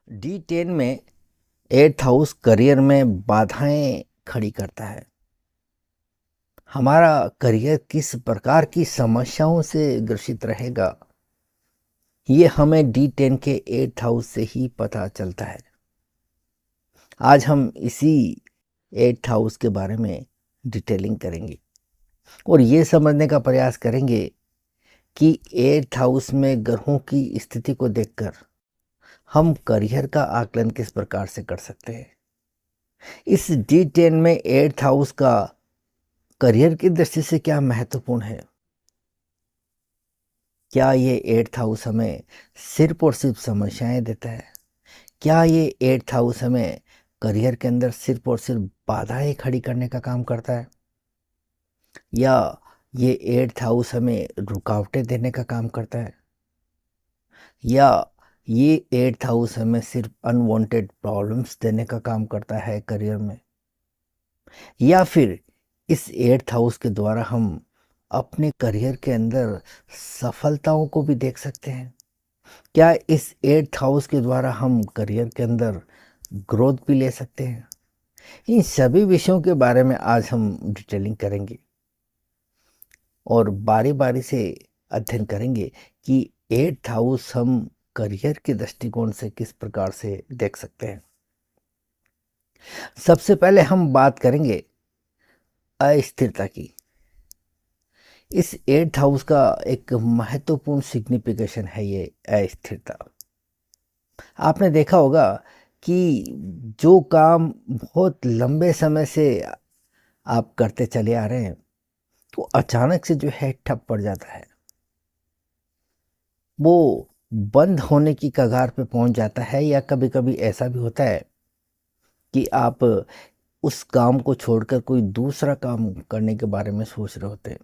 D10 में 8th house career में बाधाएं खड़ी करता है। हमारा करियर किस प्रकार की समस्याओं से ग्रसित रहेगा, ये हमें D10 के 8th हाउस से ही पता चलता है। आज हम इसी 8th हाउस के बारे में डिटेलिंग करेंगे और ये समझने का प्रयास करेंगे कि 8th हाउस में ग्रहों की स्थिति को देखकर हम करियर का आकलन किस प्रकार से कर सकते हैं। इस D10 में 8th हाउस का करियर की दृष्टि से क्या महत्वपूर्ण है। क्या ये 8th हाउस हमें सिर्फ और सिर्फ समस्याएं देता है? क्या ये 8th हाउस हमें करियर के अंदर सिर्फ और सिर्फ बाधाएं खड़ी करने का काम करता है, या ये 8th हाउस हमें रुकावटें देने का काम करता है, या ये 8th हाउस हमें सिर्फ अनवांटेड प्रॉब्लम्स देने का काम करता है करियर में, या फिर इस 8th हाउस के द्वारा हम अपने करियर के अंदर सफलताओं को भी देख सकते हैं। क्या इस 8th हाउस के द्वारा हम करियर के अंदर ग्रोथ भी ले सकते हैं? इन सभी विषयों के बारे में आज हम डिटेलिंग करेंगे और बारी बारी से अध्ययन करेंगे कि 8th हाउस हम करियर के दृष्टिकोण से किस प्रकार से देख सकते हैं। सबसे पहले हम बात करेंगे अस्थिरता की। इस 8th हाउस का एक महत्वपूर्ण सिग्निफिकेशन है ये अस्थिरता। आपने देखा होगा कि जो काम बहुत लंबे समय से आप करते चले आ रहे हैं, तो अचानक से जो है ठप पड़ जाता है, वो बंद होने की कगार पे पहुंच जाता है, या कभी कभी ऐसा भी होता है कि आप उस काम को छोड़कर कोई दूसरा काम करने के बारे में सोच रहे होते हैं।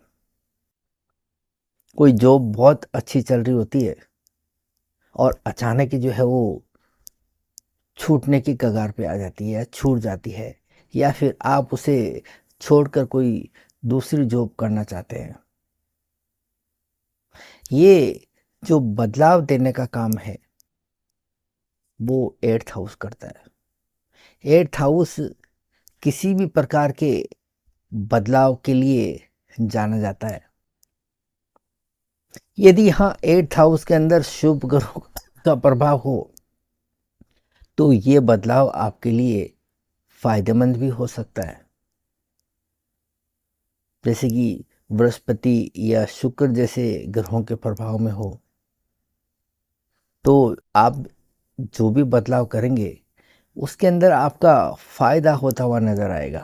कोई जॉब बहुत अच्छी चल रही होती है और अचानक ही जो है वो छूटने की कगार पे आ जाती है या छूट जाती है, या फिर आप उसे छोड़कर कोई दूसरी जॉब करना चाहते हैं। ये जो बदलाव देने का काम है वो 8th हाउस करता है। 8th हाउस किसी भी प्रकार के बदलाव के लिए जाना जाता है। यदि यहाँ 8th हाउस के अंदर शुभ ग्रहों का प्रभाव हो तो ये बदलाव आपके लिए फायदेमंद भी हो सकता है। जैसे कि बृहस्पति या शुक्र जैसे ग्रहों के प्रभाव में हो, तो आप जो भी बदलाव करेंगे उसके अंदर आपका फायदा होता हुआ नजर आएगा।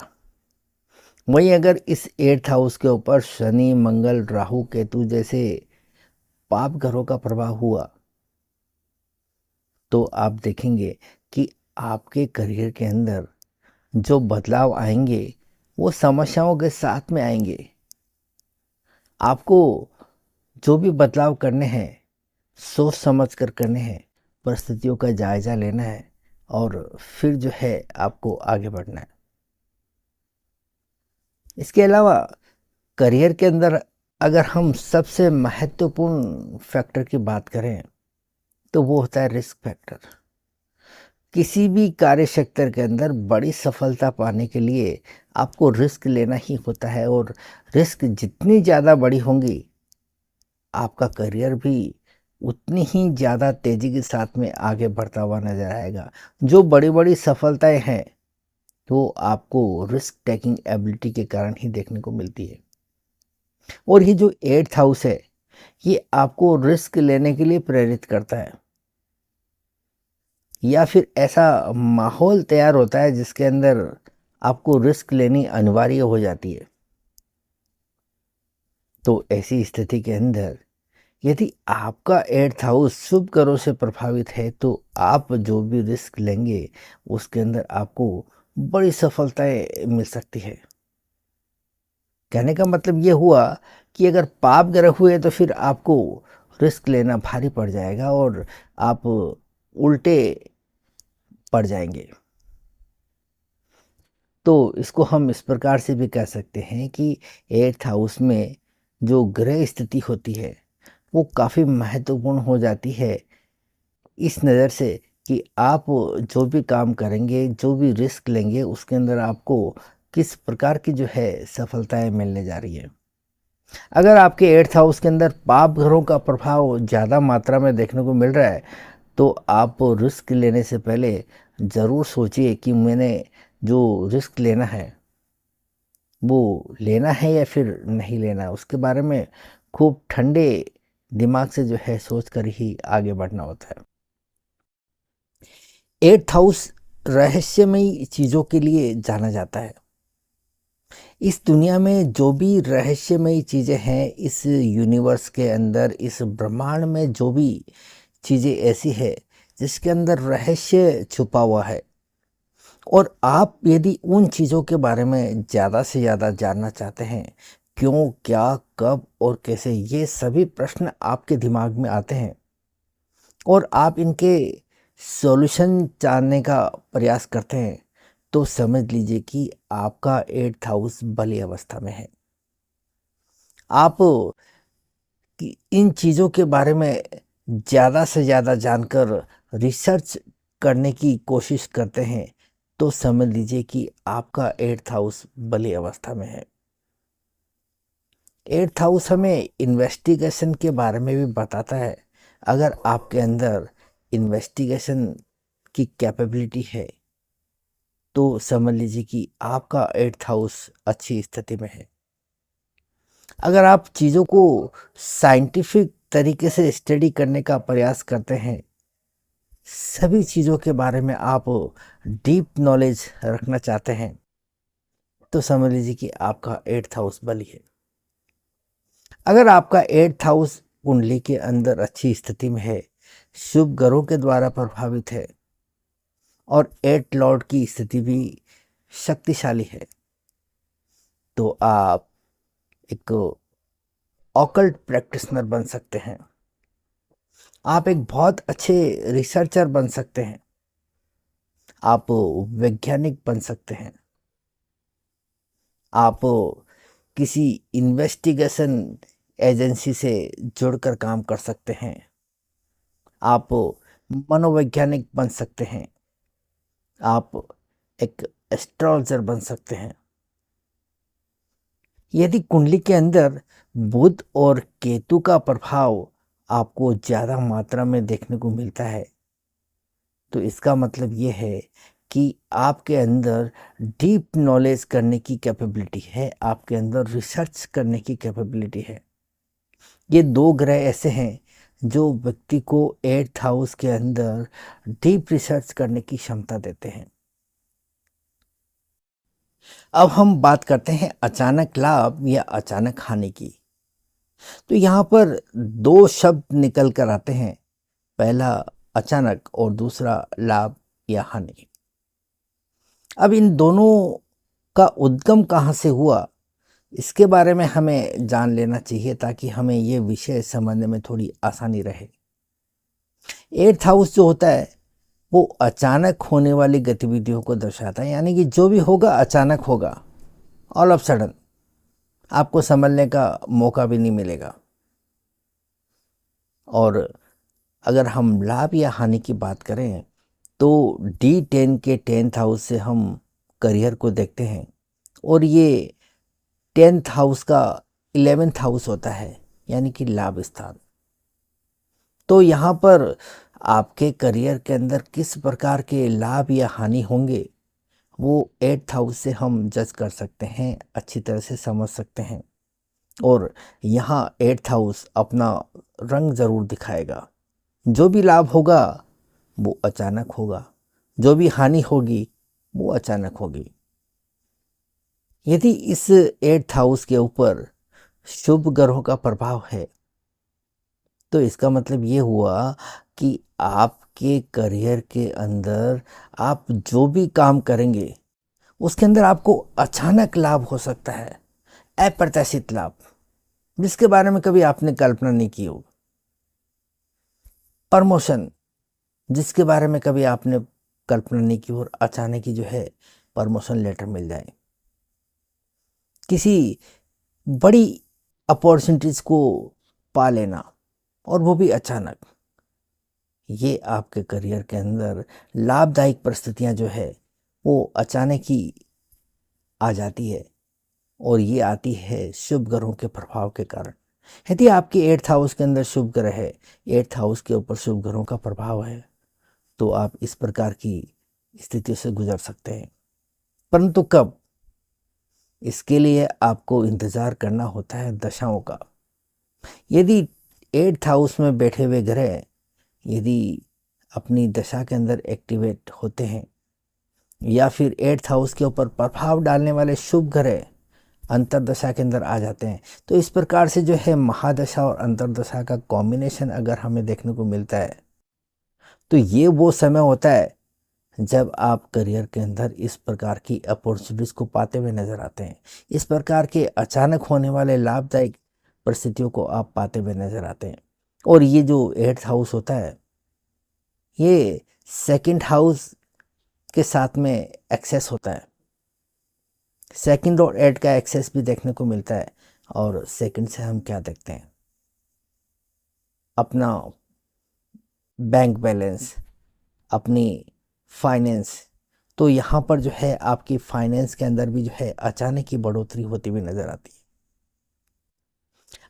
वहीं अगर इस 8th हाउस के ऊपर शनि, मंगल, राहु, केतु जैसे पाप ग्रहों का प्रभाव हुआ तो आप देखेंगे कि आपके करियर के अंदर जो बदलाव आएंगे वो समस्याओं के साथ में आएंगे। आपको जो भी बदलाव करने हैं सोच समझ कर करने हैं, परिस्थितियों का जायजा लेना है और फिर जो है आपको आगे बढ़ना है। इसके अलावा करियर के अंदर अगर हम सबसे महत्वपूर्ण फैक्टर की बात करें तो वो होता है रिस्क फैक्टर। किसी भी कार्य क्षेत्र के अंदर बड़ी सफलता पाने के लिए आपको रिस्क लेना ही होता है, और रिस्क जितनी ज़्यादा बड़ी होंगी आपका करियर भी उतनी ही ज़्यादा तेज़ी के साथ में आगे बढ़ता हुआ नजर आएगा। जो बड़ी बड़ी सफलताएं हैं वो आपको रिस्क टेकिंग एबिलिटी के कारण ही देखने को मिलती है। और ये जो 8th हाउस है ये आपको रिस्क लेने के लिए प्रेरित करता है, या फिर ऐसा माहौल तैयार होता है जिसके अंदर आपको रिस्क लेनी अनिवार्य हो जाती है। तो ऐसी स्थिति के अंदर यदि आपका 8th हाउस शुभ ग्रहों से प्रभावित है तो आप जो भी रिस्क लेंगे उसके अंदर आपको बड़ी सफलताएं मिल सकती है। कहने का मतलब ये हुआ कि अगर पाप ग्रह हुए तो फिर आपको रिस्क लेना भारी पड़ जाएगा और आप उल्टे पड़ जाएंगे। तो इसको हम इस प्रकार से भी कह सकते हैं कि 8th हाउस में जो ग्रह स्थिति होती है वो काफ़ी महत्वपूर्ण हो जाती है, इस नज़र से कि आप जो भी काम करेंगे, जो भी रिस्क लेंगे, उसके अंदर आपको किस प्रकार की जो है सफलताएं मिलने जा रही है। अगर आपके 8th हाउस के अंदर पाप ग्रहों का प्रभाव ज़्यादा मात्रा में देखने को मिल रहा है, तो आप रिस्क लेने से पहले ज़रूर सोचिए कि मैंने जो रिस्क लेना है वो लेना है या फिर नहीं लेना है। उसके बारे में खूब ठंडे दिमाग से जो है सोच कर ही आगे बढ़ना होता है। 8th हाउस रहस्यमयी चीज़ों के लिए जाना जाता है। इस दुनिया में जो भी रहस्यमयी चीज़ें हैं, इस यूनिवर्स के अंदर, इस ब्रह्मांड में जो भी चीज़ें ऐसी है जिसके अंदर रहस्य छुपा हुआ है, और आप यदि उन चीज़ों के बारे में ज़्यादा से ज़्यादा जानना चाहते हैं, क्यों, क्या, कब और कैसे, ये सभी प्रश्न आपके दिमाग में आते हैं और आप इनके सॉल्यूशन जानने का प्रयास करते हैं, तो समझ लीजिए कि आपका 8th हाउस बली अवस्था में है। आप इन चीज़ों के बारे में ज़्यादा से ज़्यादा जानकर रिसर्च करने की कोशिश करते हैं, तो समझ लीजिए कि आपका 8th हाउस बली अवस्था में है। 8th हाउस हमें इन्वेस्टिगेशन के बारे में भी बताता है। अगर आपके अंदर इन्वेस्टिगेशन की कैपेबिलिटी है, तो समझ लीजिए कि आपका 8th हाउस अच्छी स्थिति में है। अगर आप चीज़ों को साइंटिफिक तरीके से स्टडी करने का प्रयास करते हैं, सभी चीज़ों के बारे में आप डीप नॉलेज रखना चाहते हैं, तो समझ लीजिए कि आपका 8th हाउस बली है। अगर आपका 8th हाउस कुंडली के अंदर अच्छी स्थिति में है, शुभ ग्रहों के द्वारा प्रभावित है और 8 लॉर्ड की स्थिति भी शक्तिशाली है, तो आप एक ऑकल्ट प्रैक्टिशनर बन सकते हैं। आप एक बहुत अच्छे रिसर्चर बन सकते हैं। आप वैज्ञानिक बन सकते हैं। आप किसी इन्वेस्टिगेशन एजेंसी से जुड़कर काम कर सकते हैं। आप मनोवैज्ञानिक बन सकते हैं। आप एक एस्ट्रोलॉजर बन सकते हैं। यदि कुंडली के अंदर बुध और केतु का प्रभाव आपको ज़्यादा मात्रा में देखने को मिलता है, तो इसका मतलब ये है कि आपके अंदर डीप नॉलेज करने की कैपेबिलिटी है, आपके अंदर रिसर्च करने की कैपेबिलिटी है। ये दो ग्रह ऐसे हैं जो व्यक्ति को 8th हाउस के अंदर डीप रिसर्च करने की क्षमता देते हैं। अब हम बात करते हैं अचानक लाभ या अचानक हानि की। तो यहाँ पर दो शब्द निकल कर आते हैं, पहला अचानक और दूसरा लाभ या हानि। अब इन दोनों का उद्गम कहाँ से हुआ, इसके बारे में हमें जान लेना चाहिए ताकि हमें ये विषय समझने में थोड़ी आसानी रहे। 8th हाउस जो होता है वो अचानक होने वाली गतिविधियों को दर्शाता है, यानी कि जो भी होगा अचानक होगा, ऑल ऑफ सडन, आपको समझने का मौका भी नहीं मिलेगा। और अगर हम लाभ या हानि की बात करें, तो D10 के 10th हाउस से हम करियर को देखते हैं, और ये 10th हाउस का 11th हाउस होता है, यानी कि लाभ स्थान। तो यहाँ पर आपके करियर के अंदर किस प्रकार के लाभ या हानि होंगे, वो 8th हाउस से हम जज कर सकते हैं, अच्छी तरह से समझ सकते हैं। और यहाँ 8th हाउस अपना रंग ज़रूर दिखाएगा। जो भी लाभ होगा वो अचानक होगा, जो भी हानि होगी वो अचानक होगी। यदि इस 8th हाउस के ऊपर शुभ ग्रहों का प्रभाव है, तो इसका मतलब ये हुआ कि आपके करियर के अंदर आप जो भी काम करेंगे उसके अंदर आपको अचानक लाभ हो सकता है, अप्रत्याशित लाभ जिसके बारे में कभी आपने कल्पना नहीं की हो। प्रमोशन जिसके बारे में कभी आपने कल्पना नहीं की और अचानक ही जो है प्रमोशन लेटर मिल जाए। किसी बड़ी अपॉर्चुनिटीज़ को पा लेना, और वो भी अचानक। ये आपके करियर के अंदर लाभदायक परिस्थितियां जो है वो अचानक ही आ जाती है, और ये आती है शुभ ग्रहों के प्रभाव के कारण। यदि आपके 8th हाउस के अंदर शुभ ग्रह है, 8th हाउस के ऊपर शुभ ग्रहों का प्रभाव है, तो आप इस प्रकार की स्थितियों से गुजर सकते हैं। परंतु कब? इसके लिए आपको इंतज़ार करना होता है दशाओं का। यदि 8th हाउस में बैठे हुए ग्रह यदि अपनी दशा के अंदर एक्टिवेट होते हैं, या फिर 8th हाउस के ऊपर प्रभाव डालने वाले शुभ ग्रह अंतर्दशा के अंदर आ जाते हैं, तो इस प्रकार से जो है महादशा और अंतर्दशा का कॉम्बिनेशन अगर हमें देखने को मिलता है, तो ये वो समय होता है जब आप करियर के अंदर इस प्रकार की अपॉर्चुनिटीज़ को पाते हुए नजर आते हैं। इस प्रकार के अचानक होने वाले लाभदायक परिस्थितियों को आप पाते हुए नजर आते हैं। और ये जो 8th हाउस होता है, ये 2nd हाउस के साथ में एक्सेस होता है। 2nd और 8 का एक्सेस भी देखने को मिलता है। और 2nd से हम क्या देखते हैं? अपना बैंक बैलेंस, अपनी फाइनेंस। तो यहाँ पर जो है आपकी फाइनेंस के अंदर भी जो है अचानक ही बढ़ोतरी होती हुई नजर आती है।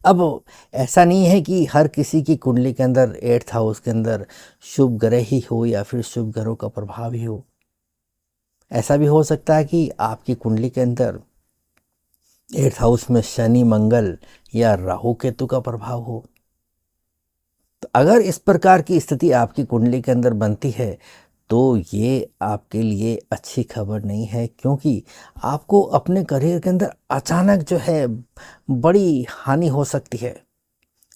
अब ऐसा नहीं है कि हर किसी की कुंडली के अंदर 8th हाउस के अंदर शुभ ग्रह ही हो या फिर शुभ ग्रहों का प्रभाव ही हो। ऐसा भी हो सकता है कि आपकी कुंडली के अंदर 8th हाउस में शनि, मंगल या राहु केतु का प्रभाव हो। तो अगर इस प्रकार की स्थिति आपकी कुंडली के अंदर बनती है, तो ये आपके लिए अच्छी खबर नहीं है, क्योंकि आपको अपने करियर के अंदर अचानक जो है बड़ी हानि हो सकती है,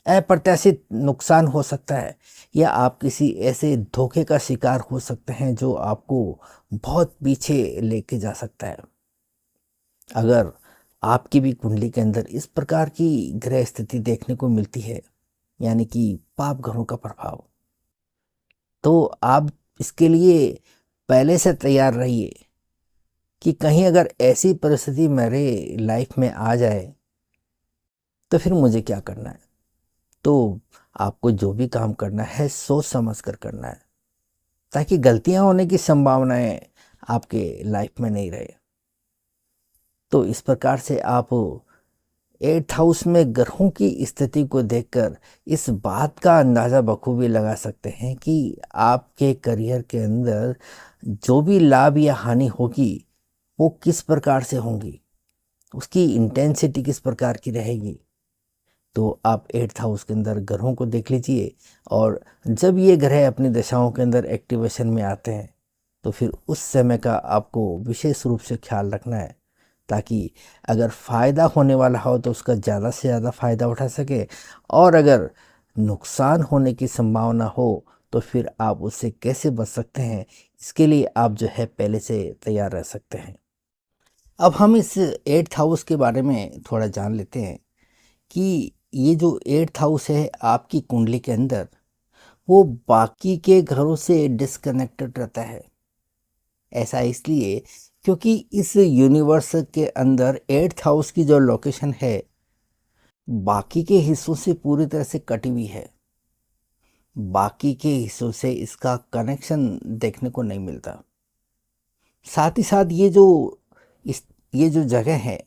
अप्रत्याशित नुकसान हो सकता है, या आप किसी ऐसे धोखे का शिकार हो सकते हैं जो आपको बहुत पीछे लेके जा सकता है। अगर आपकी भी कुंडली के अंदर इस प्रकार की ग्रह स्थिति देखने को मिलती है, यानी कि पाप ग्रहों का प्रभाव, तो आप इसके लिए पहले से तैयार रहिए कि कहीं अगर ऐसी परिस्थिति मेरे लाइफ में आ जाए तो फिर मुझे क्या करना है। तो आपको जो भी काम करना है सोच समझ कर करना है, ताकि गलतियां होने की संभावनाएं आपके लाइफ में नहीं रहे। तो इस प्रकार से आप 8th हाउस में ग्रहों की स्थिति को देखकर इस बात का अंदाज़ा बखूबी लगा सकते हैं कि आपके करियर के अंदर जो भी लाभ या हानि होगी वो किस प्रकार से होंगी, उसकी इंटेंसिटी किस प्रकार की रहेगी। तो आप 8th हाउस के अंदर ग्रहों को देख लीजिए, और जब ये ग्रह अपनी दशाओं के अंदर एक्टिवेशन में आते हैं, तो फिर उस समय का आपको विशेष रूप से ख्याल रखना है, ताकि अगर फ़ायदा होने वाला हो तो उसका ज़्यादा से ज़्यादा फ़ायदा उठा सके, और अगर नुकसान होने की संभावना हो तो फिर आप उससे कैसे बच सकते हैं, इसके लिए आप जो है पहले से तैयार रह सकते हैं। अब हम इस 8th हाउस के बारे में थोड़ा जान लेते हैं कि ये जो 8th हाउस है आपकी कुंडली के अंदर, वो बाकी के घरों से डिस्कनेक्टेड रहता है। ऐसा इसलिए क्योंकि इस यूनिवर्स के अंदर 8th हाउस की जो लोकेशन है बाकी के हिस्सों से पूरी तरह से कटी हुई है। बाकी के हिस्सों से इसका कनेक्शन देखने को नहीं मिलता। साथ ही साथ ये जो जगह है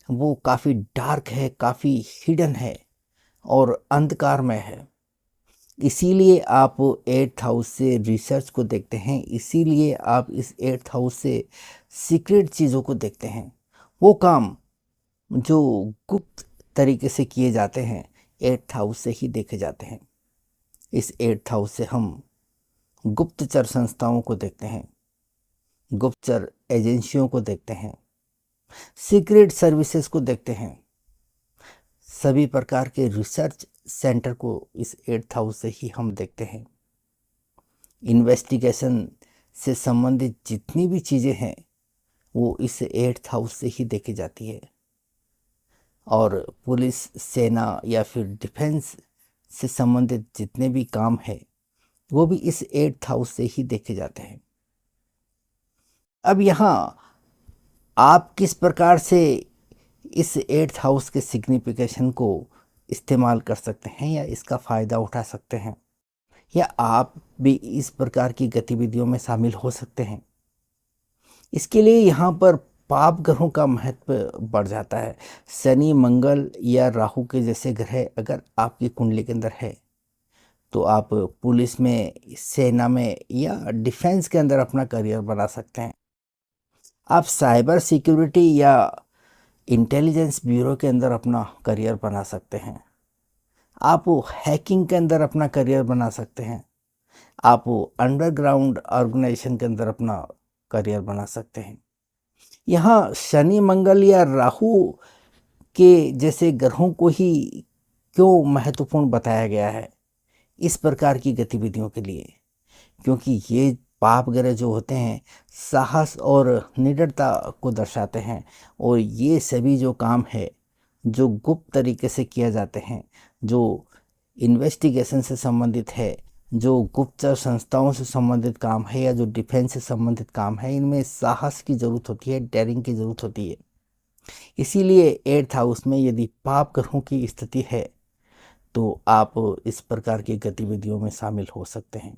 वो काफ़ी डार्क है, काफ़ी हिडन है और अंधकारमय है। इसीलिए आप 8th हाउस से रिसर्च को देखते हैं, इसीलिए आप इस 8th हाउस से सीक्रेट चीज़ों को देखते हैं। वो काम जो गुप्त तरीके से किए जाते हैं 8th हाउस से ही देखे जाते हैं। इस 8th हाउस से हम गुप्तचर संस्थाओं को देखते हैं, गुप्तचर एजेंसियों को देखते हैं, सीक्रेट सर्विसेज को देखते हैं। सभी प्रकार के रिसर्च सेंटर को इस 8th हाउस से ही हम देखते हैं। इन्वेस्टिगेशन से संबंधित जितनी भी चीज़ें हैं वो इस 8th हाउस से ही देखी जाती है। और पुलिस, सेना या फिर डिफेंस से संबंधित जितने भी काम हैं वो भी इस 8th हाउस से ही देखे जाते हैं। अब यहाँ आप किस प्रकार से इस 8th हाउस के सिग्निफिकेशन को इस्तेमाल कर सकते हैं या इसका फ़ायदा उठा सकते हैं, या आप भी इस प्रकार की गतिविधियों में शामिल हो सकते हैं। इसके लिए यहाँ पर पाप ग्रहों का महत्व बढ़ जाता है। शनि, मंगल या राहु के जैसे ग्रह अगर आपकी कुंडली के अंदर है तो आप पुलिस में, सेना में या डिफेंस के अंदर अपना करियर बना सकते हैं। आप साइबर सिक्योरिटी या इंटेलिजेंस ब्यूरो के अंदर अपना करियर बना सकते हैं। आप हैकिंग के अंदर अपना करियर बना सकते हैं। आप अंडरग्राउंड ऑर्गेनाइजेशन के अंदर अपना करियर बना सकते हैं। यहाँ शनि, मंगल या राहु के जैसे ग्रहों को ही क्यों महत्वपूर्ण बताया गया है इस प्रकार की गतिविधियों के लिए? क्योंकि ये पाप ग्रह जो होते हैं साहस और निडरता को दर्शाते हैं, और ये सभी जो काम है जो गुप्त तरीके से किया जाते हैं, जो इन्वेस्टिगेशन से संबंधित है, जो गुप्तचर संस्थाओं से संबंधित काम है या जो डिफेंस से संबंधित काम है, इनमें साहस की ज़रूरत होती है, डेयरिंग की ज़रूरत होती है। इसीलिए 8th हाउस में यदि पाप ग्रहों की स्थिति है तो आप इस प्रकार की गतिविधियों में शामिल हो सकते हैं।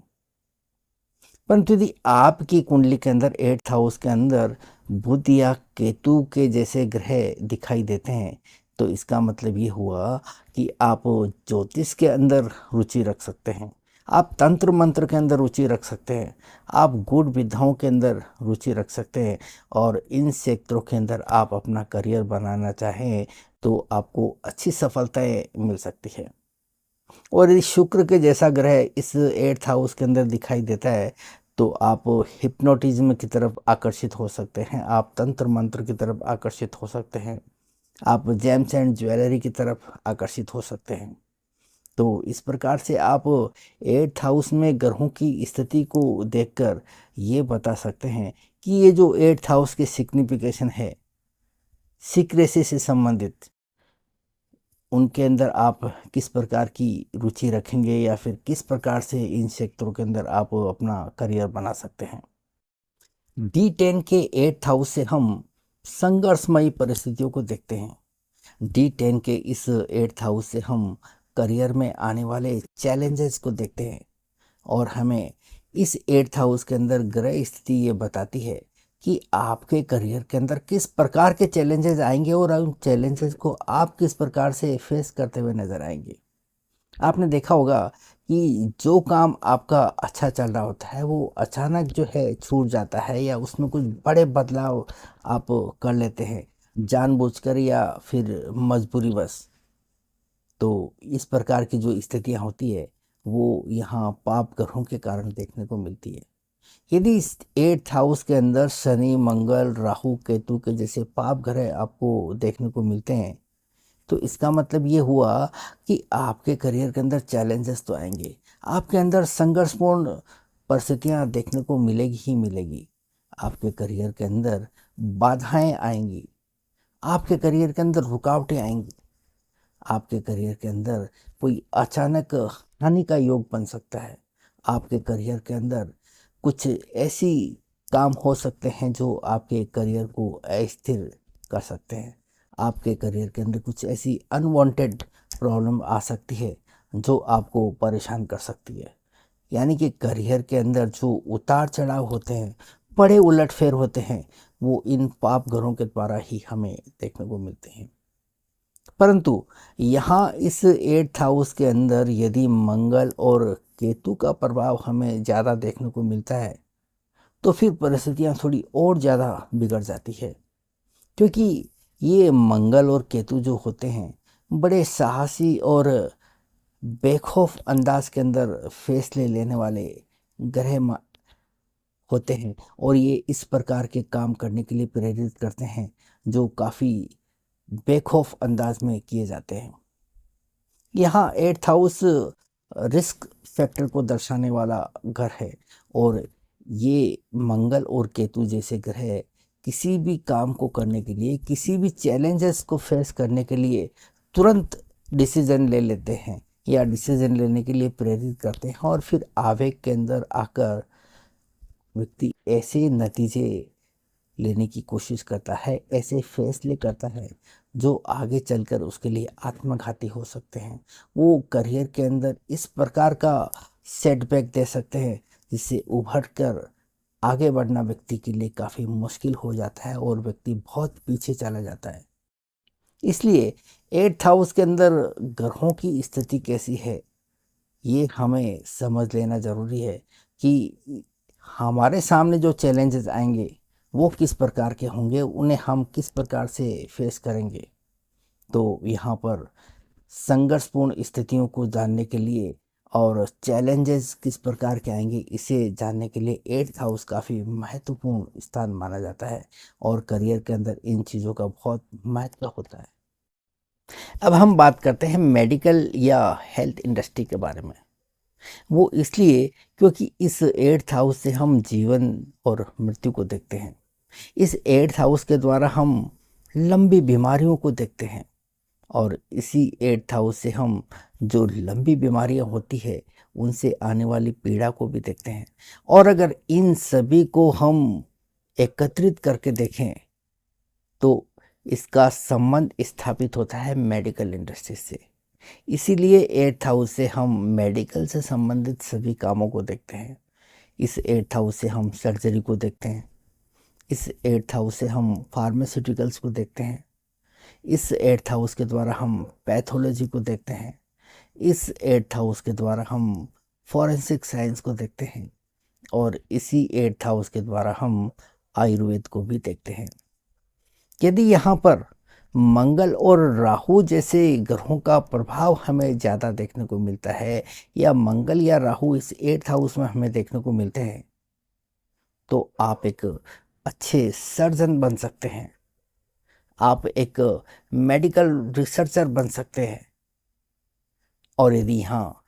परंतु यदि आपकी कुंडली के अंदर 8th हाउस के अंदर बुध या केतु के जैसे ग्रह दिखाई देते हैं तो इसका मतलब ये हुआ कि आप ज्योतिष के अंदर रुचि रख सकते हैं, आप तंत्र मंत्र के अंदर रुचि रख सकते हैं, आप गूढ़ विद्याओं के अंदर रुचि रख सकते हैं, और इन क्षेत्रों के अंदर आप अपना करियर बनाना चाहें तो आपको अच्छी सफलताएं मिल सकती है। और यदि शुक्र के जैसा ग्रह इस 8th हाउस के अंदर दिखाई देता है तो आप हिप्नोटिज्म की तरफ आकर्षित हो सकते हैं, आप तंत्र मंत्र की तरफ आकर्षित हो सकते हैं, आप जेम्स एंड ज्वेलरी की तरफ आकर्षित हो सकते हैं। तो इस प्रकार से आप 8th हाउस में ग्रहों की स्थिति को देखकर ये बता सकते हैं कि ये जो 8th हाउस की सिग्निफिकेशन है सीक्रेसी से संबंधित, उनके अंदर आप किस प्रकार की रुचि रखेंगे या फिर किस प्रकार से इन क्षेत्रों के अंदर आप अपना करियर बना सकते हैं। D10 के 8th हाउस से हम संघर्षमयी परिस्थितियों को देखते हैं। D10 के इस 8th हाउस से हम करियर में आने वाले चैलेंजेस को देखते हैं, और हमें इस 8th हाउस के अंदर ग्रह स्थिति ये बताती है कि आपके करियर के अंदर किस प्रकार के चैलेंजेस आएंगे और उन चैलेंजेस को आप किस प्रकार से फेस करते हुए नजर आएंगे। आपने देखा होगा कि जो काम आपका अच्छा चल रहा होता है वो अचानक जो है छूट जाता है, या उसमें कुछ बड़े बदलाव आप कर लेते हैं जानबूझकर या फिर मजबूरीवश। तो इस प्रकार की जो स्थितियाँ होती है वो यहाँ पाप ग्रहों के कारण देखने को मिलती है। यदि इस 8th हाउस के अंदर शनि, मंगल, राहु, केतु के जैसे पाप ग्रह आपको देखने को मिलते हैं तो इसका मतलब ये हुआ कि आपके करियर के अंदर चैलेंजेस तो आएंगे, आपके अंदर संघर्षपूर्ण परिस्थितियाँ देखने को मिलेगी ही मिलेगी, आपके करियर के अंदर बाधाएं आएंगी, आपके करियर के अंदर रुकावटें आएंगी, आपके करियर के अंदर कोई अचानक हानि का योग बन सकता है, आपके करियर के अंदर कुछ ऐसी काम हो सकते हैं जो आपके करियर को अस्थिर कर सकते हैं, आपके करियर के अंदर कुछ ऐसी अनवांटेड प्रॉब्लम आ सकती है जो आपको परेशान कर सकती है। यानी कि करियर के अंदर जो उतार चढ़ाव होते हैं, बड़े उलटफेर होते हैं, वो इन पाप ग्रहों के द्वारा ही हमें देखने को मिलते हैं। परंतु यहाँ इस 8th हाउस के अंदर यदि मंगल और केतु का प्रभाव हमें ज़्यादा देखने को मिलता है तो फिर परिस्थितियाँ थोड़ी और ज़्यादा बिगड़ जाती है, क्योंकि ये मंगल और केतु जो होते हैं बड़े साहसी और बेखौफ अंदाज के अंदर फैसले लेने वाले ग्रह होते हैं, और ये इस प्रकार के काम करने के लिए प्रेरित करते हैं जो काफ़ी बेखौफ अंदाज में किए जाते हैं। यहाँ 8th हाउस रिस्क फैक्टर को दर्शाने वाला घर है, और ये मंगल और केतु जैसे ग्रह किसी भी काम को करने के लिए, किसी भी चैलेंजेस को फेस करने के लिए तुरंत डिसीजन ले लेते हैं या डिसीजन लेने के लिए प्रेरित करते हैं, और फिर आवेग के अंदर आकर व्यक्ति ऐसे नतीजे लेने की कोशिश करता है, ऐसे फैसले करता है जो आगे चलकर उसके लिए आत्मघाती हो सकते हैं। वो करियर के अंदर इस प्रकार का सेटबैक दे सकते हैं, जिससे उभर कर आगे बढ़ना व्यक्ति के लिए काफ़ी मुश्किल हो जाता है और व्यक्ति बहुत पीछे चला जाता है। इसलिए 8th हाउस के अंदर ग्रहों की स्थिति कैसी है, ये हमें समझ लेना ज़रूरी है कि हमारे सामने जो चैलेंजेस आएंगे वो किस प्रकार के होंगे, उन्हें हम किस प्रकार से फेस करेंगे। तो यहाँ पर संघर्षपूर्ण स्थितियों को जानने के लिए और चैलेंजेस किस प्रकार के आएंगे इसे जानने के लिए 8th हाउस काफ़ी महत्वपूर्ण स्थान माना जाता है और करियर के अंदर इन चीज़ों का बहुत महत्व होता है। अब हम बात करते हैं मेडिकल या हेल्थ इंडस्ट्री के बारे में। वो इसलिए क्योंकि इस 8th हाउस से हम जीवन और मृत्यु को देखते हैं। इस 8th हाउस के द्वारा हम लंबी बीमारियों को देखते हैं और इसी 8th हाउस से हम जो लंबी बीमारियां होती है उनसे आने वाली पीड़ा को भी देखते हैं। और अगर इन सभी को हम एकत्रित करके देखें तो इसका संबंध स्थापित होता है मेडिकल इंडस्ट्री से। इसीलिए 8th हाउस से हम मेडिकल से संबंधित सभी कामों को देखते हैं। इस 8th हाउस से हम सर्जरी को देखते हैं। इस 8th हाउस से हम फार्मास्यूटिकल्स को देखते हैं। इस 8th हाउस के द्वारा हम पैथोलॉजी को देखते हैं। इस 8th हाउस के द्वारा हम फॉरेंसिक साइंस को देखते हैं और इसी 8th हाउस के द्वारा हम आयुर्वेद को भी देखते हैं। यदि यहाँ पर मंगल और राहु जैसे ग्रहों का प्रभाव हमें ज़्यादा देखने को मिलता है या मंगल या राहु इस 8th हाउस में हमें देखने को मिलते हैं तो आप एक अच्छे सर्जन बन सकते हैं, आप एक मेडिकल रिसर्चर बन सकते हैं। और यदि यहाँ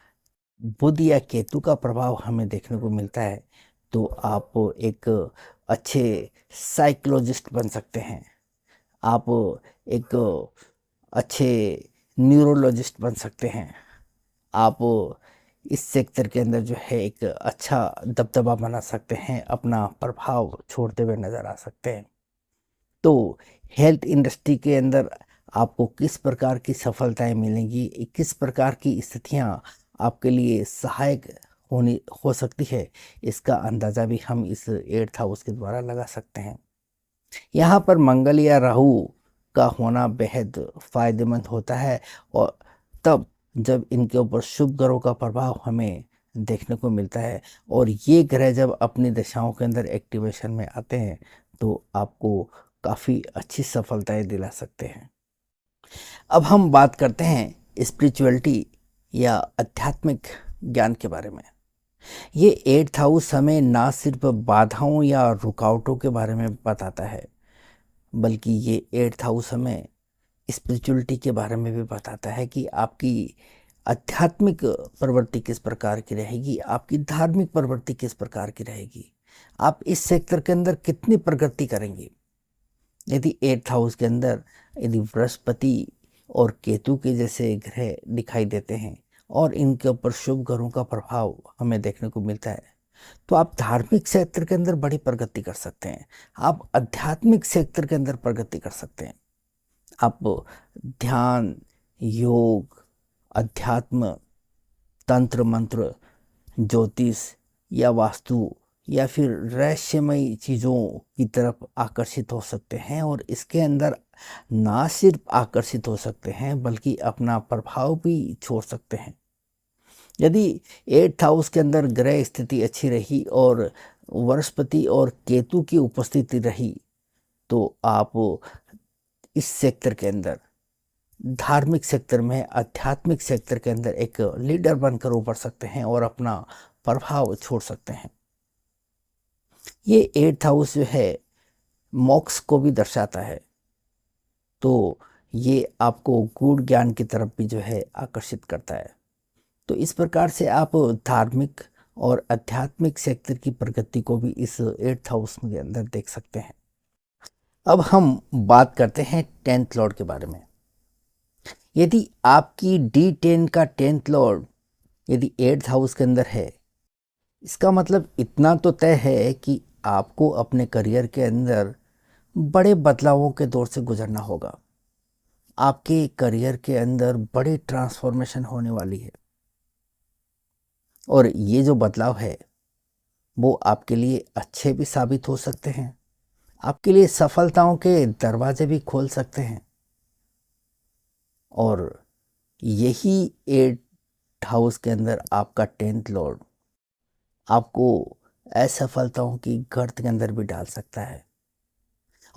बुध या केतु का प्रभाव हमें देखने को मिलता है तो आप एक अच्छे साइकोलॉजिस्ट बन सकते हैं, आप एक अच्छे न्यूरोलॉजिस्ट बन सकते हैं, आप इस सेक्टर के अंदर जो है एक अच्छा दबदबा बना सकते हैं, अपना प्रभाव छोड़ते हुए नज़र आ सकते हैं। तो हेल्थ इंडस्ट्री के अंदर आपको किस प्रकार की सफलताएं मिलेंगी, किस प्रकार की स्थितियां आपके लिए सहायक होनी हो सकती है, इसका अंदाज़ा भी हम इस 8th हाउस के द्वारा लगा सकते हैं। यहाँ पर मंगल या राहु का होना बेहद फायदेमंद होता है और तब जब इनके ऊपर शुभ ग्रहों का प्रभाव हमें देखने को मिलता है और ये ग्रह जब अपनी दशाओं के अंदर एक्टिवेशन में आते हैं तो आपको काफ़ी अच्छी सफलताएं दिला सकते हैं। अब हम बात करते हैं स्पिरिचुअलिटी या आध्यात्मिक ज्ञान के बारे में। ये 8th हाउस हमें ना सिर्फ बाधाओं या रुकावटों के बारे में बताता है बल्कि ये 8th हाउस हमें स्पिरिचुअलिटी के बारे में भी बताता है कि आपकी आध्यात्मिक प्रवृत्ति किस प्रकार की रहेगी, आपकी धार्मिक प्रवृत्ति किस प्रकार की रहेगी, आप इस सेक्टर के अंदर कितनी प्रगति करेंगे। यदि 8th हाउस के अंदर यदि बृहस्पति और केतु के जैसे ग्रह दिखाई देते हैं और इनके ऊपर शुभ ग्रहों का प्रभाव हमें देखने को मिलता है तो आप धार्मिक क्षेत्र के अंदर बड़ी प्रगति कर सकते हैं, आप आध्यात्मिक क्षेत्र के अंदर प्रगति कर सकते हैं। आप ध्यान, योग, अध्यात्म, तंत्र मंत्र, ज्योतिष या वास्तु या फिर रहस्यमयी चीज़ों की तरफ आकर्षित हो सकते हैं और इसके अंदर ना सिर्फ आकर्षित हो सकते हैं बल्कि अपना प्रभाव भी छोड़ सकते हैं। यदि 8th हाउस के अंदर ग्रह स्थिति अच्छी रही और बृहस्पति और केतु की उपस्थिति रही तो आप इस सेक्टर के अंदर, धार्मिक सेक्टर में, आध्यात्मिक सेक्टर के अंदर एक लीडर बनकर उभर सकते हैं और अपना प्रभाव छोड़ सकते हैं। ये 8th हाउस जो है मोक्ष को भी दर्शाता है तो ये आपको गूढ़ ज्ञान की तरफ भी जो है आकर्षित करता है। तो इस प्रकार से आप धार्मिक और आध्यात्मिक सेक्टर की प्रगति को भी इस 8th हाउस के अंदर देख सकते हैं। अब हम बात करते हैं 10th लॉर्ड के बारे में। यदि आपकी D10 का 10th लॉर्ड यदि 8th हाउस के अंदर है, इसका मतलब इतना तो तय है कि आपको अपने करियर के अंदर बड़े बदलावों के दौर से गुजरना होगा। आपके करियर के अंदर बड़ी ट्रांसफॉर्मेशन होने वाली है। और ये जो बदलाव है वो आपके लिए अच्छे भी साबित हो सकते हैं, आपके लिए सफलताओं के दरवाजे भी खोल सकते हैं। और यही एट हाउस के अंदर आपका 10th लॉर्ड आपको असफलताओं की गर्त के अंदर भी डाल सकता है,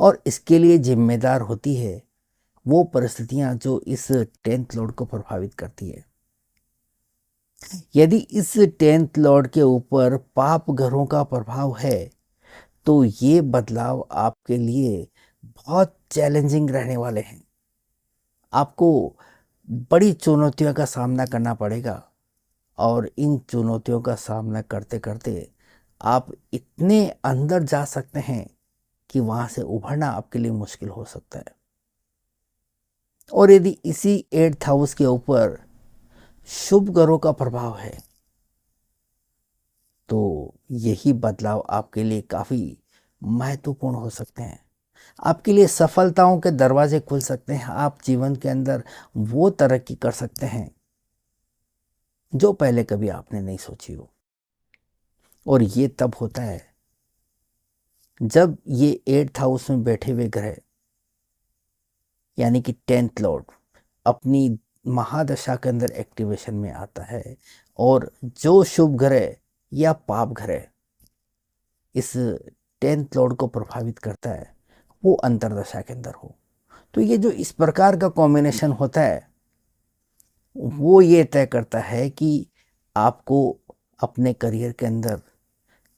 और इसके लिए जिम्मेदार होती है वो परिस्थितियां जो इस 10th लॉर्ड को प्रभावित करती है। यदि इस 10th लॉर्ड के ऊपर पाप ग्रहों का प्रभाव है तो ये बदलाव आपके लिए बहुत चैलेंजिंग रहने वाले हैं। आपको बड़ी चुनौतियों का सामना करना पड़ेगा, और इन चुनौतियों का सामना करते करते आप इतने अंदर जा सकते हैं कि वहां से उभरना आपके लिए मुश्किल हो सकता है। और यदि इसी 8th हाउस के ऊपर शुभ ग्रहों का प्रभाव है तो यही बदलाव आपके लिए काफ़ी महत्वपूर्ण हो सकते हैं। आपके लिए सफलताओं के दरवाजे खुल सकते हैं, आप जीवन के अंदर वो तरक्की कर सकते हैं जो पहले कभी आपने नहीं सोची हो। और ये तब होता है जब ये 8th हाउस में बैठे हुए ग्रह यानी कि 10th लॉर्ड अपनी महादशा के अंदर एक्टिवेशन में आता है, और जो शुभ ग्रह या पाप ग्रह इस 10th लॉर्ड को प्रभावित करता है वो अंतरदशा के अंदर हो। तो ये जो इस प्रकार का कॉम्बिनेशन होता है वो ये तय करता है कि आपको अपने करियर के अंदर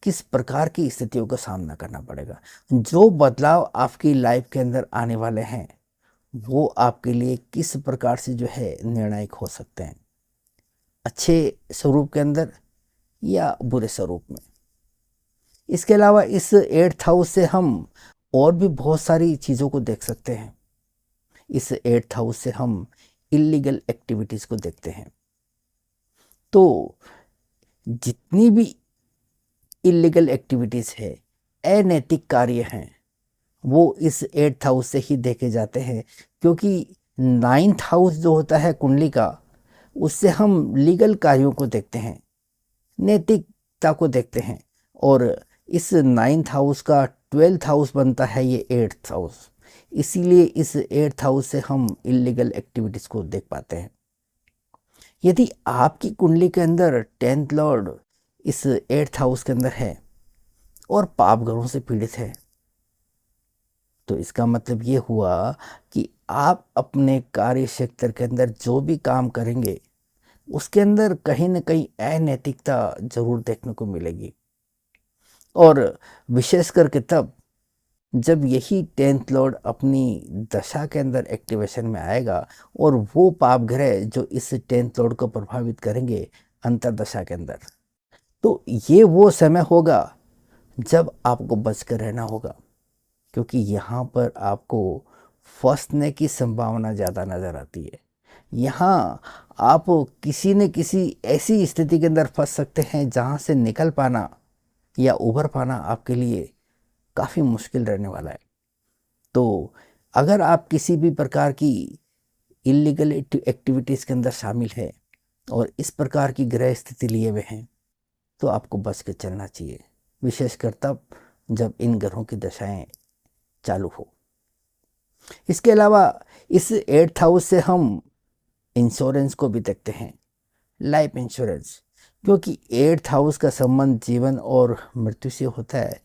किस प्रकार की स्थितियों का सामना करना पड़ेगा। जो बदलाव आपकी लाइफ के अंदर आने वाले हैं वो आपके लिए किस प्रकार से जो है निर्णायक हो सकते हैं, अच्छे स्वरूप के अंदर या बुरे स्वरूप में। इसके अलावा इस 8th हाउस से हम और भी बहुत सारी चीज़ों को देख सकते हैं। इस 8th हाउस से हम इलीगल एक्टिविटीज़ को देखते हैं। तो जितनी भी इलीगल एक्टिविटीज़ है, अनैतिक कार्य हैं, वो इस 8th हाउस से ही देखे जाते हैं, क्योंकि 9th हाउस जो होता है कुंडली का उससे हम लीगल कार्यों को देखते हैं, नैतिकता को देखते हैं। और इस 9th हाउस का 12th हाउस बनता है ये 8th हाउस, इसीलिए इस 8th हाउस से हम इलीगल एक्टिविटीज़ को देख पाते हैं। यदि आपकी कुंडली के अंदर 10th लॉर्ड इस 8th हाउस के अंदर है और पाप ग्रहों से पीड़ित है तो इसका मतलब ये हुआ कि आप अपने कार्य क्षेत्र के अंदर जो भी काम करेंगे उसके अंदर कहीं ना कहीं अनैतिकता जरूर देखने को मिलेगी। और विशेष करके तब जब यही 10th लॉर्ड अपनी दशा के अंदर एक्टिवेशन में आएगा, और वो पाप ग्रह जो इस 10th लॉर्ड को प्रभावित करेंगे अंतरदशा के अंदर, तो ये वो समय होगा जब आपको बच कर रहना होगा, क्योंकि यहाँ पर आपको फंसने की संभावना ज़्यादा नज़र आती है। यहाँ आप किसी न किसी ऐसी स्थिति के अंदर फंस सकते हैं जहाँ से निकल पाना या उभर पाना आपके लिए काफ़ी मुश्किल रहने वाला है। तो अगर आप किसी भी प्रकार की इलीगल एक्टिविटीज़ के अंदर शामिल है और इस प्रकार की ग्रह स्थिति लिए हुए हैं तो आपको बच के चलना चाहिए, विशेषकर तब जब इन ग्रहों की दशाएं चालू हो। इसके अलावा इस 8th हाउस से हम इंश्योरेंस को भी देखते हैं, लाइफ इंश्योरेंस, क्योंकि 8th हाउस का संबंध जीवन और मृत्यु से होता है,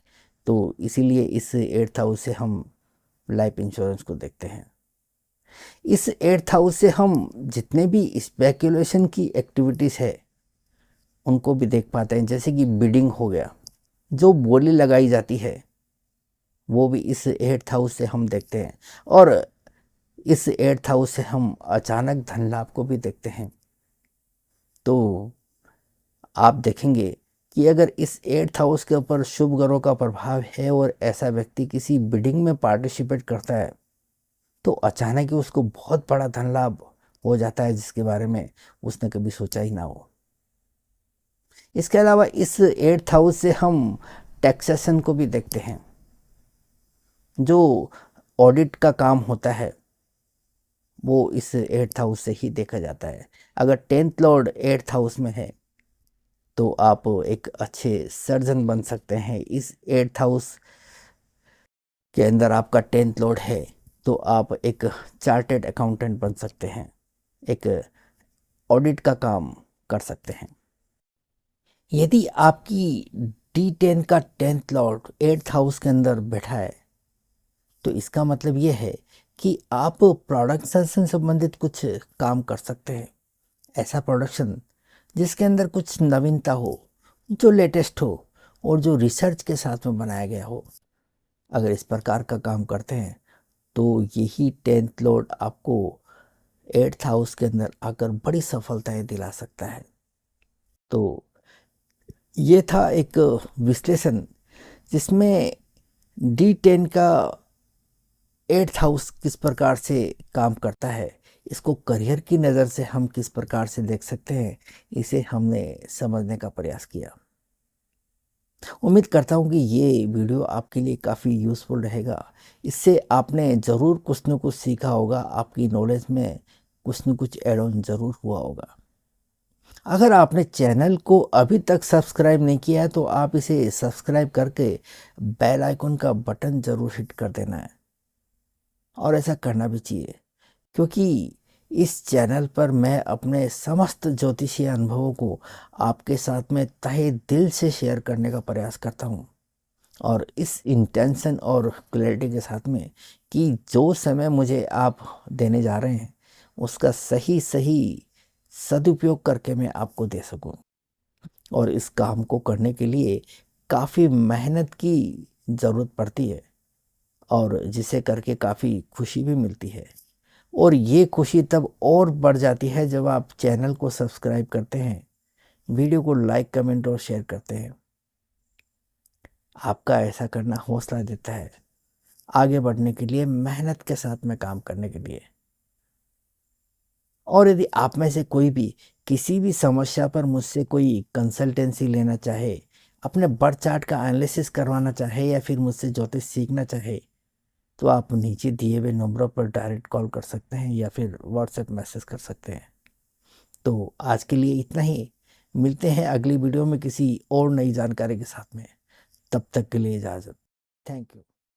तो इसीलिए इस 8th हाउस से हम लाइफ इंश्योरेंस को देखते हैं। इस 8th हाउस से हम जितने भी स्पेकुलेशन की एक्टिविटीज़ है उनको भी देख पाते हैं, जैसे कि बिडिंग हो गया, जो बोली लगाई जाती है वो भी इस 8th हाउस से हम देखते हैं। और इस 8th हाउस से हम अचानक धन लाभ को भी देखते हैं। तो आप देखेंगे कि अगर इस 8th हाउस के ऊपर शुभ ग्रहों का प्रभाव है और ऐसा व्यक्ति किसी बिडिंग में पार्टिसिपेट करता है तो अचानक ही उसको बहुत बड़ा धन लाभ हो जाता है जिसके बारे में उसने कभी सोचा ही ना हो। इसके अलावा इस 8th हाउस से हम टैक्सेशन को भी देखते हैं, जो ऑडिट का काम होता है वो इस 8th हाउस से ही देखा जाता है। अगर 10th लॉर्ड 8th हाउस में है तो आप एक अच्छे सर्जन बन सकते हैं। इस 8th हाउस के अंदर आपका 10th लॉर्ड है, तो आप एक चार्टेड अकाउंटेंट बन सकते हैं, एक ऑडिट का काम कर सकते हैं। यदि आपकी D10 का 10th लॉर्ड 8th हाउस के अंदर बैठा है, तो इसका मतलब ये है कि आप प्रोडक्शन से संबंधित कुछ काम कर सकते हैं। ऐसा प्रोडक्शन जिसके अंदर कुछ नवीनता हो, जो लेटेस्ट हो और जो रिसर्च के साथ में बनाया गया हो। अगर इस प्रकार का काम करते हैं तो यही 10th लॉर्ड आपको 8th हाउस के अंदर आकर बड़ी सफलताएं दिला सकता है। तो ये था एक विश्लेषण जिसमें D10 का 8th हाउस किस प्रकार से काम करता है, इसको करियर की नज़र से हम किस प्रकार से देख सकते हैं, इसे हमने समझने का प्रयास किया। उम्मीद करता हूँ कि ये वीडियो आपके लिए काफ़ी यूज़फुल रहेगा। इससे आपने ज़रूर कुछ न कुछ सीखा होगा, आपकी नॉलेज में कुछ न कुछ ऐड ऑन ज़रूर हुआ होगा। अगर आपने चैनल को अभी तक सब्सक्राइब नहीं किया है तो आप इसे सब्सक्राइब करके बेल आइकन का बटन ज़रूर हिट कर देना है, और ऐसा करना भी चाहिए, क्योंकि इस चैनल पर मैं अपने समस्त ज्योतिषीय अनुभवों को आपके साथ में तहे दिल से शेयर करने का प्रयास करता हूँ, और इस इंटेंशन और क्लैरिटी के साथ में कि जो समय मुझे आप देने जा रहे हैं उसका सही सही सदुपयोग करके मैं आपको दे सकूं। और इस काम को करने के लिए काफ़ी मेहनत की ज़रूरत पड़ती है, और जिसे करके काफ़ी खुशी भी मिलती है। और ये खुशी तब और बढ़ जाती है जब आप चैनल को सब्सक्राइब करते हैं, वीडियो को लाइक कमेंट और शेयर करते हैं। आपका ऐसा करना हौसला देता है आगे बढ़ने के लिए, मेहनत के साथ में काम करने के लिए। और यदि आप में से कोई भी किसी भी समस्या पर मुझसे कोई कंसल्टेंसी लेना चाहे, अपने बर्थ चार्ट का एनालिसिस करवाना चाहे, या फिर मुझसे ज्योतिष सीखना चाहे, तो आप नीचे दिए हुए नंबरों पर डायरेक्ट कॉल कर सकते हैं या फिर व्हाट्सएप मैसेज कर सकते हैं। तो आज के लिए इतना ही। मिलते हैं अगली वीडियो में किसी और नई जानकारी के साथ में। तब तक के लिए इजाज़त। Thank you.